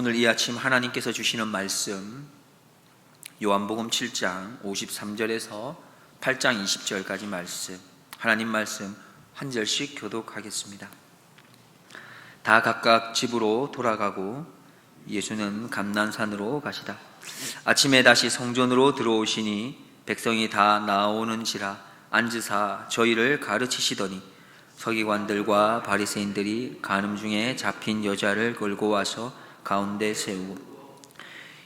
오늘 이 아침 하나님께서 주시는 말씀 요한복음 7장 53절에서 8장 20절까지 말씀, 하나님 말씀 한 절씩 교독하겠습니다. 다 각각 집으로 돌아가고 예수는 감난산으로 가시다. 아침에 다시 성전으로 들어오시니 백성이 다 나오는지라 앉으사 저희를 가르치시더니 서기관들과 바리새인들이 간음 중에 잡힌 여자를 끌고 와서 가운데 세우고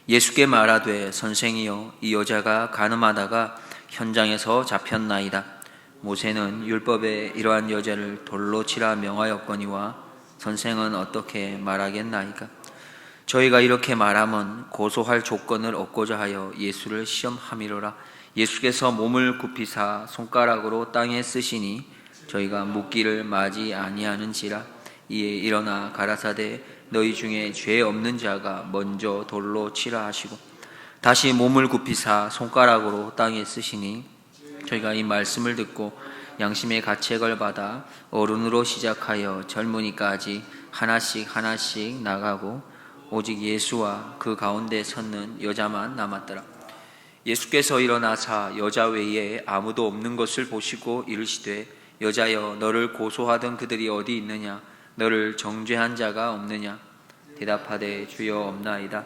예수께 말하되 선생이여 이 여자가 간음하다가 현장에서 잡혔나이다. 모세는 율법에 이러한 여자를 돌로 치라 명하였거니와 선생은 어떻게 말하겠나이까? 저희가 이렇게 말하면 고소할 조건을 얻고자 하여 예수를 시험함이로라. 예수께서 몸을 굽히사 손가락으로 땅에 쓰시니 저희가 묻기를 마지 아니하는지라. 이에 일어나 가라사대 너희 중에 죄 없는 자가 먼저 돌로 치라 하시고 다시 몸을 굽히사 손가락으로 땅에 쓰시니 저희가 이 말씀을 듣고 양심의 가책을 받아 어른으로 시작하여 젊은이까지 하나씩 나가고 오직 예수와 그 가운데 섰는 여자만 남았더라. 예수께서 일어나사 여자 외에 아무도 없는 것을 보시고 이르시되 여자여 너를 고소하던 그들이 어디 있느냐? 너를 정죄한 자가 없느냐? 대답하되 주여 없나이다.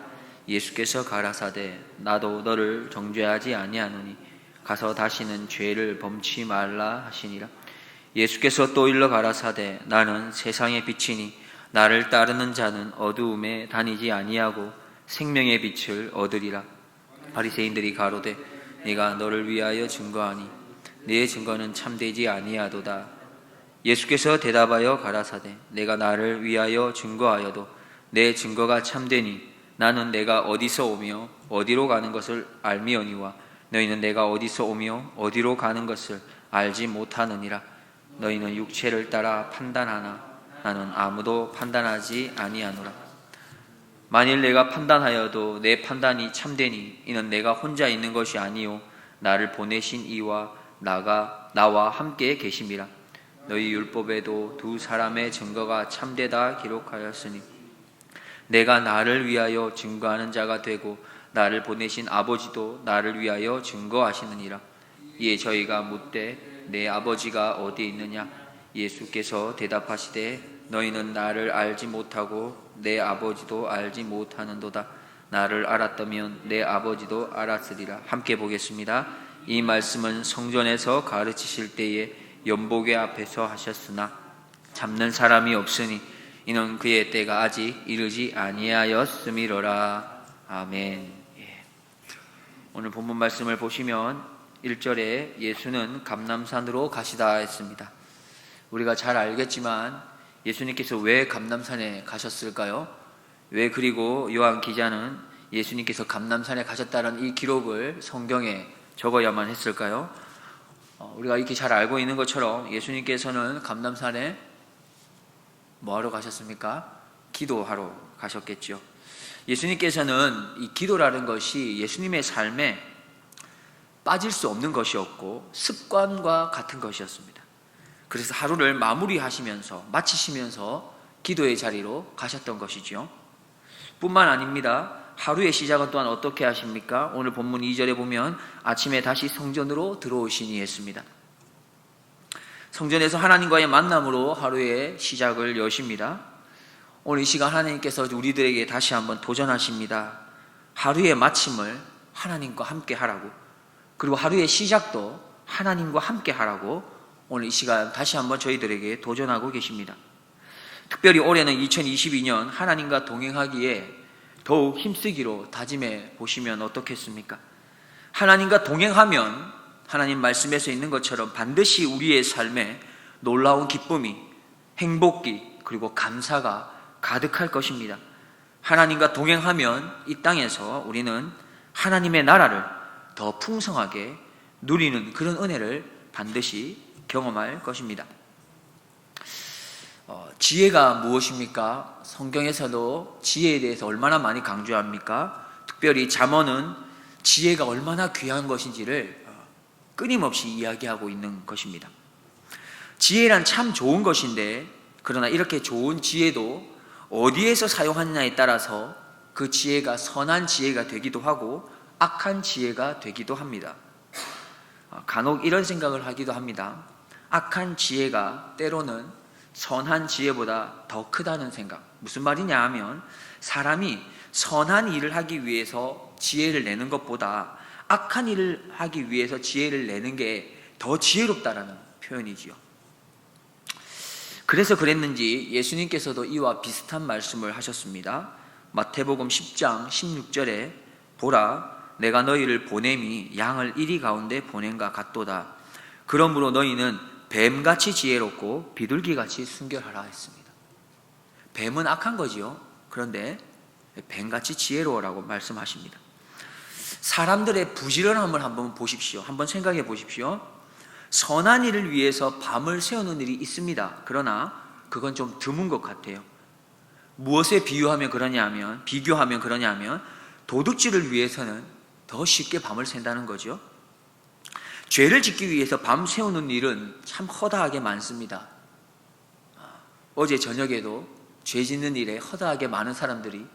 예수께서 가라사대 나도 너를 정죄하지 아니하노니 가서 다시는 죄를 범치 말라 하시니라. 예수께서 또 일러 가라사대 나는 세상의 빛이니 나를 따르는 자는 어두움에 다니지 아니하고 생명의 빛을 얻으리라. 바리새인들이 가로되 네가 너를 위하여 증거하니 네 증거는 참되지 아니하도다. 예수께서 대답하여 가라사대 내가 나를 위하여 증거하여도 내 증거가 참되니 나는 내가 어디서 오며 어디로 가는 것을 알미오니와 너희는 내가 어디서 오며 어디로 가는 것을 알지 못하느니라. 너희는 육체를 따라 판단하나 나는 아무도 판단하지 아니하노라. 만일 내가 판단하여도 내 판단이 참되니 이는 내가 혼자 있는 것이 아니요 나를 보내신 이와 나와 함께 계심이라. 너희 율법에도 두 사람의 증거가 참되다 기록하였으니 내가 나를 위하여 증거하는 자가 되고 나를 보내신 아버지도 나를 위하여 증거하시느니라. 이에 저희가 묻되 내 아버지가 어디 있느냐? 예수께서 대답하시되 너희는 나를 알지 못하고 내 아버지도 알지 못하는도다. 나를 알았다면 내 아버지도 알았으리라. 함께 보겠습니다. 이 말씀은 성전에서 가르치실 때에 연복의 앞에서 하셨으나 잡는 사람이 없으니 이는 그의 때가 아직 이르지 아니하였음이로라. 아멘. 오늘 본문 말씀을 보시면 1절에 예수는 감람산으로 가시다 했습니다. 우리가 잘 알겠지만 예수님께서 왜 감람산에 가셨을까요? 왜 그리고 요한 기자는 예수님께서 감람산에 가셨다는 이 기록을 성경에 적어야만 했을까요? 우리가 이렇게 잘 알고 있는 것처럼 예수님께서는 감람산에 뭐하러 가셨습니까? 기도하러 가셨겠죠. 예수님께서는 이 기도라는 것이 예수님의 삶에 빠질 수 없는 것이었고 습관과 같은 것이었습니다. 그래서 하루를 마치시면서 기도의 자리로 가셨던 것이죠. 뿐만 아닙니다. 하루의 시작은 또한 어떻게 하십니까? 오늘 본문 2절에 보면 아침에 다시 성전으로 들어오시니 했습니다. 성전에서 하나님과의 만남으로 하루의 시작을 여십니다. 오늘 이 시간 하나님께서 우리들에게 다시 한번 도전하십니다. 하루의 마침을 하나님과 함께 하라고, 그리고 하루의 시작도 하나님과 함께 하라고 오늘 이 시간 다시 한번 저희들에게 도전하고 계십니다. 특별히 올해는 2022년 하나님과 동행하기에 더욱 힘쓰기로 다짐해 보시면 어떻겠습니까? 하나님과 동행하면 하나님 말씀에서 있는 것처럼 반드시 우리의 삶에 놀라운 기쁨이, 행복이, 그리고 감사가 가득할 것입니다. 하나님과 동행하면 이 땅에서 우리는 하나님의 나라를 더 풍성하게 누리는 그런 은혜를 반드시 경험할 것입니다. 지혜가 무엇입니까? 성경에서도 지혜에 대해서 얼마나 많이 강조합니까? 특별히 잠언은 지혜가 얼마나 귀한 것인지를 끊임없이 이야기하고 있는 것입니다. 지혜란 참 좋은 것인데, 그러나 이렇게 좋은 지혜도 어디에서 사용하느냐에 따라서 그 지혜가 선한 지혜가 되기도 하고 악한 지혜가 되기도 합니다. 간혹 이런 생각을 하기도 합니다. 악한 지혜가 때로는 선한 지혜보다 더 크다는 생각. 무슨 말이냐 하면 사람이 선한 일을 하기 위해서 지혜를 내는 것보다 악한 일을 하기 위해서 지혜를 내는 게 더 지혜롭다라는 표현이지요. 그래서 그랬는지 예수님께서도 이와 비슷한 말씀을 하셨습니다. 마태복음 10장 16절에 보라, 내가 너희를 보냄이 양을 이리 가운데 보냄과 같도다. 그러므로 너희는 뱀같이 지혜롭고 비둘기같이 순결하라 했습니다. 뱀은 악한 거지요. 그런데 뱀같이 지혜로워라고 말씀하십니다. 사람들의 부지런함을 한번 보십시오. 한번 생각해 보십시오. 선한 일을 위해서 밤을 새우는 일이 있습니다. 그러나 그건 좀 드문 것 같아요. 무엇에 비교하면 그러냐면 도둑질을 위해서는 더 쉽게 밤을 샌다는 거죠. 죄를 짓기 위해서 밤 새우는 일은 참 허다하게 많습니다. 어제 저녁에도 죄 짓는 일에 허다하게 많은 사람들이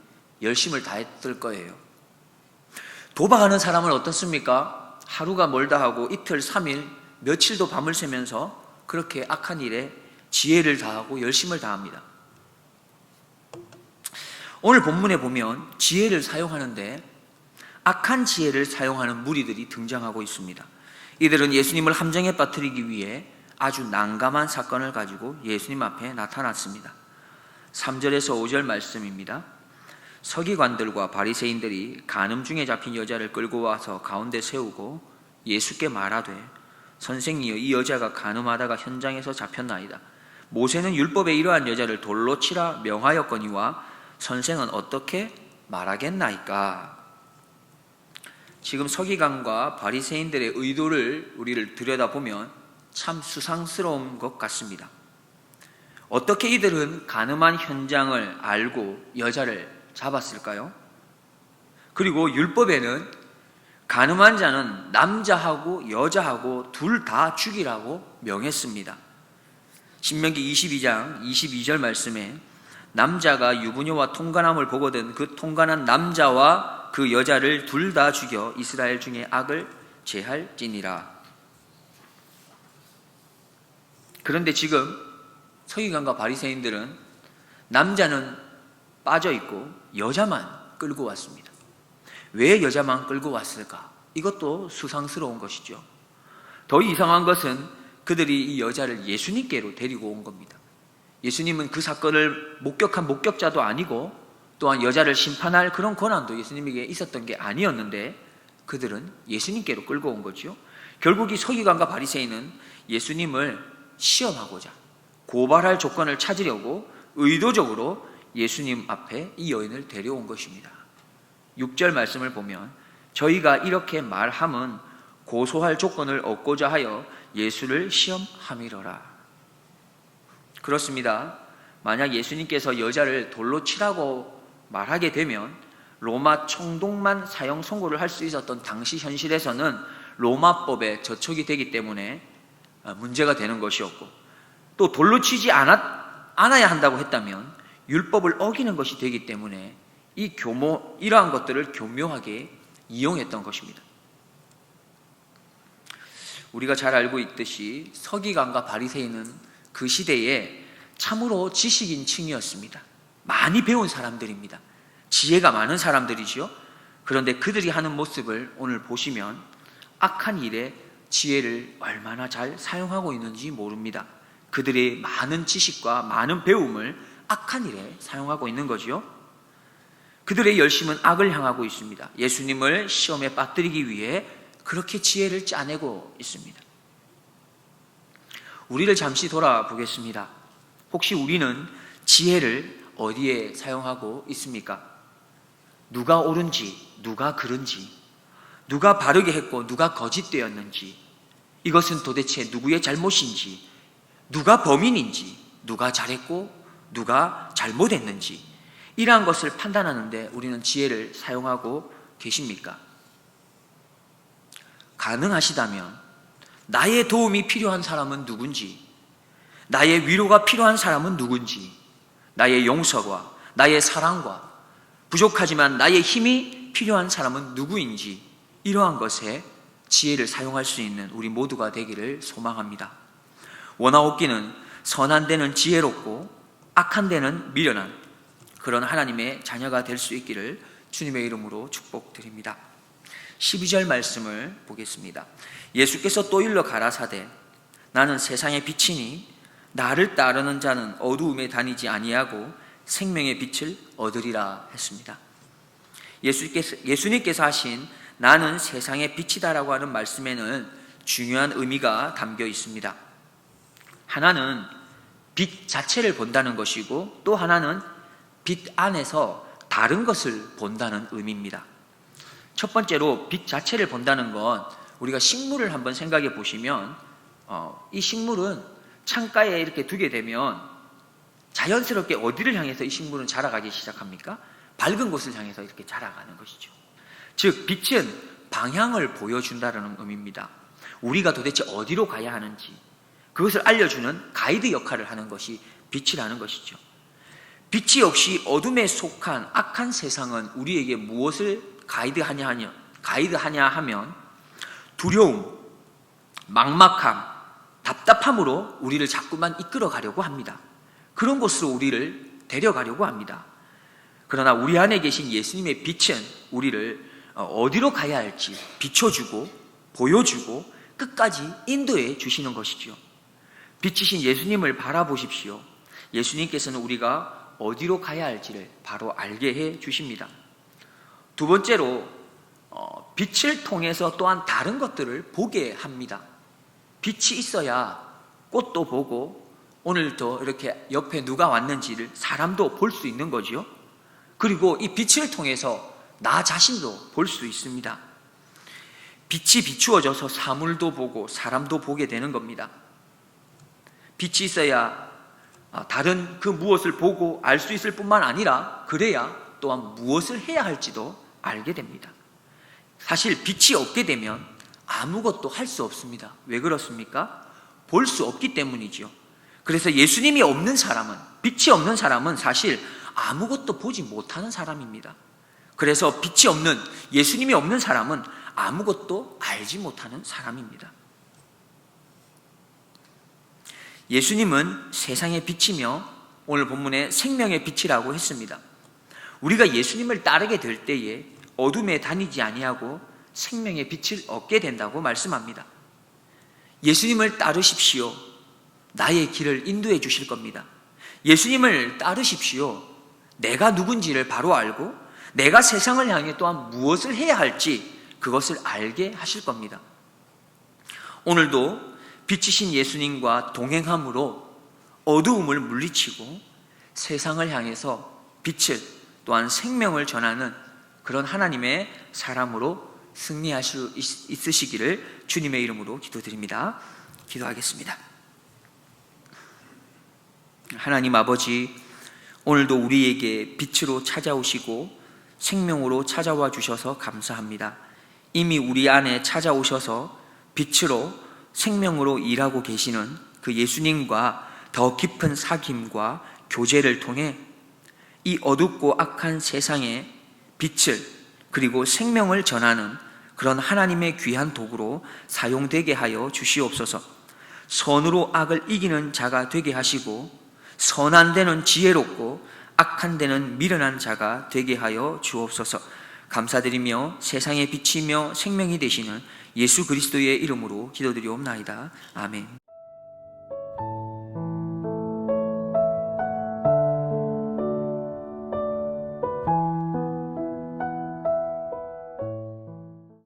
열심을 다했을 거예요. 도박하는 사람은 어떻습니까? 하루가 멀다 하고 이틀, 3일, 며칠도 밤을 새면서 그렇게 악한 일에 지혜를 다하고 열심을 다합니다. 오늘 본문에 보면 지혜를 사용하는데 악한 지혜를 사용하는 무리들이 등장하고 있습니다. 이들은 예수님을 함정에 빠뜨리기 위해 아주 난감한 사건을 가지고 예수님 앞에 나타났습니다. 3절에서 5절 말씀입니다. 서기관들과 바리새인들이 간음 중에 잡힌 여자를 끌고 와서 가운데 세우고 예수께 말하되 선생이여, 이 여자가 간음하다가 현장에서 잡혔나이다. 모세는 율법에 이러한 여자를 돌로 치라 명하였거니와 선생은 어떻게 말하겠나이까? 지금 서기관과 바리새인들의 의도를 우리를 들여다보면 참 수상스러운 것 같습니다. 어떻게 이들은 간음한 현장을 알고 여자를 잡았을까요? 그리고 율법에는 간음한 자는 남자하고 여자하고 둘 다 죽이라고 명했습니다. 신명기 22장 22절 말씀에 남자가 유부녀와 통간함을 보거든 그 통간한 남자와 그 여자를 둘 다 죽여 이스라엘 중에 악을 제할지니라. 그런데 지금 서기관과 바리새인들은 남자는 빠져 있고 여자만 끌고 왔습니다. 왜 여자만 끌고 왔을까? 이것도 수상스러운 것이죠. 더 이상한 것은 그들이 이 여자를 예수님께로 데리고 온 겁니다. 예수님은 그 사건을 목격한 목격자도 아니고 또한 여자를 심판할 그런 권한도 예수님에게 있었던 게 아니었는데 그들은 예수님께로 끌고 온 거죠. 결국 이 서기관과 바리새인은 예수님을 시험하고자 고발할 조건을 찾으려고 의도적으로 예수님 앞에 이 여인을 데려온 것입니다. 6절 말씀을 보면 저희가 이렇게 말함은 고소할 조건을 얻고자 하여 예수를 시험함이로라. 그렇습니다. 만약 예수님께서 여자를 돌로 치라고 말하게 되면 로마 총독만 사형 선고를 할 수 있었던 당시 현실에서는 로마법에 저촉이 되기 때문에 문제가 되는 것이었고, 또 돌로 치지 않아야 한다고 했다면 율법을 어기는 것이 되기 때문에 이러한 것들을 교묘하게 이용했던 것입니다. 우리가 잘 알고 있듯이 서기관과 바리새인은 그 시대에 참으로 지식인 층이었습니다. 많이 배운 사람들입니다. 지혜가 많은 사람들이죠. 그런데 그들이 하는 모습을 오늘 보시면 악한 일에 지혜를 얼마나 잘 사용하고 있는지 모릅니다. 그들의 많은 지식과 많은 배움을 악한 일에 사용하고 있는 거죠. 그들의 열심은 악을 향하고 있습니다. 예수님을 시험에 빠뜨리기 위해 그렇게 지혜를 짜내고 있습니다. 우리를 잠시 돌아보겠습니다. 혹시 우리는 지혜를 어디에 사용하고 있습니까? 누가 옳은지, 누가 그른지, 누가 바르게 했고 누가 거짓되었는지, 이것은 도대체 누구의 잘못인지, 누가 범인인지, 누가 잘했고 누가 잘못했는지, 이러한 것을 판단하는데 우리는 지혜를 사용하고 계십니까? 가능하시다면 나의 도움이 필요한 사람은 누군지, 나의 위로가 필요한 사람은 누군지, 나의 용서와 나의 사랑과 부족하지만 나의 힘이 필요한 사람은 누구인지 이러한 것에 지혜를 사용할 수 있는 우리 모두가 되기를 소망합니다. 원하옵기는 선한 데는 지혜롭고 악한 데는 미련한 그런 하나님의 자녀가 될 수 있기를 주님의 이름으로 축복드립니다. 12절 말씀을 보겠습니다. 예수께서 또 일러 가라사대 나는 세상의 빛이니 나를 따르는 자는 어두움에 다니지 아니하고 생명의 빛을 얻으리라 했습니다. 예수님께서 하신 나는 세상의 빛이다라고 하는 말씀에는 중요한 의미가 담겨 있습니다. 하나는 빛 자체를 본다는 것이고 또 하나는 빛 안에서 다른 것을 본다는 의미입니다. 첫 번째로 빛 자체를 본다는 건 우리가 식물을 한번 생각해 보시면 이 식물은 창가에 이렇게 두게 되면 자연스럽게 어디를 향해서 이 식물은 자라가기 시작합니까? 밝은 곳을 향해서 이렇게 자라가는 것이죠. 즉 빛은 방향을 보여준다는 의미입니다. 우리가 도대체 어디로 가야 하는지 그것을 알려주는 가이드 역할을 하는 것이 빛이라는 것이죠. 빛이 없이 어둠에 속한 악한 세상은 우리에게 무엇을 가이드하냐 하면 두려움, 막막함, 답답함으로 우리를 자꾸만 이끌어 가려고 합니다. 그런 곳으로 우리를 데려가려고 합니다. 그러나 우리 안에 계신 예수님의 빛은 우리를 어디로 가야 할지 비춰주고 보여주고 끝까지 인도해 주시는 것이죠. 빛이신 예수님을 바라보십시오. 예수님께서는 우리가 어디로 가야 할지를 바로 알게 해 주십니다. 두 번째로 빛을 통해서 또한 다른 것들을 보게 합니다. 빛이 있어야 꽃도 보고 오늘도 이렇게 옆에 누가 왔는지를 사람도 볼 수 있는 거죠. 그리고 이 빛을 통해서 나 자신도 볼 수 있습니다. 빛이 비추어져서 사물도 보고 사람도 보게 되는 겁니다. 빛이 있어야 다른 그 무엇을 보고 알 수 있을 뿐만 아니라 그래야 또한 무엇을 해야 할지도 알게 됩니다. 사실 빛이 없게 되면 아무것도 할 수 없습니다. 왜 그렇습니까? 볼 수 없기 때문이죠. 그래서 예수님이 없는 사람은, 빛이 없는 사람은 사실 아무것도 보지 못하는 사람입니다. 그래서 빛이 없는, 예수님이 없는 사람은 아무것도 알지 못하는 사람입니다. 예수님은 세상의 빛이며 오늘 본문에 생명의 빛이라고 했습니다. 우리가 예수님을 따르게 될 때에 어둠에 다니지 아니하고 생명의 빛을 얻게 된다고 말씀합니다. 예수님을 따르십시오. 나의 길을 인도해 주실 겁니다. 예수님을 따르십시오. 내가 누군지를 바로 알고 내가 세상을 향해 또한 무엇을 해야 할지 그것을 알게 하실 겁니다. 오늘도 빛이신 예수님과 동행함으로 어두움을 물리치고 세상을 향해서 빛을 또한 생명을 전하는 그런 하나님의 사람으로 승리할 수 있으시기를 주님의 이름으로 기도드립니다. 기도하겠습니다. 하나님 아버지, 오늘도 우리에게 빛으로 찾아오시고 생명으로 찾아와 주셔서 감사합니다. 이미 우리 안에 찾아오셔서 빛으로 생명으로 일하고 계시는 그 예수님과 더 깊은 사귐과 교제를 통해 이 어둡고 악한 세상에 빛을 그리고 생명을 전하는 그런 하나님의 귀한 도구로 사용되게 하여 주시옵소서. 선으로 악을 이기는 자가 되게 하시고 선한 데는 지혜롭고 악한 데는 미련한 자가 되게 하여 주옵소서. 감사드리며 세상의 빛이며 생명이 되시는 예수 그리스도의 이름으로 기도드리옵나이다. 아멘.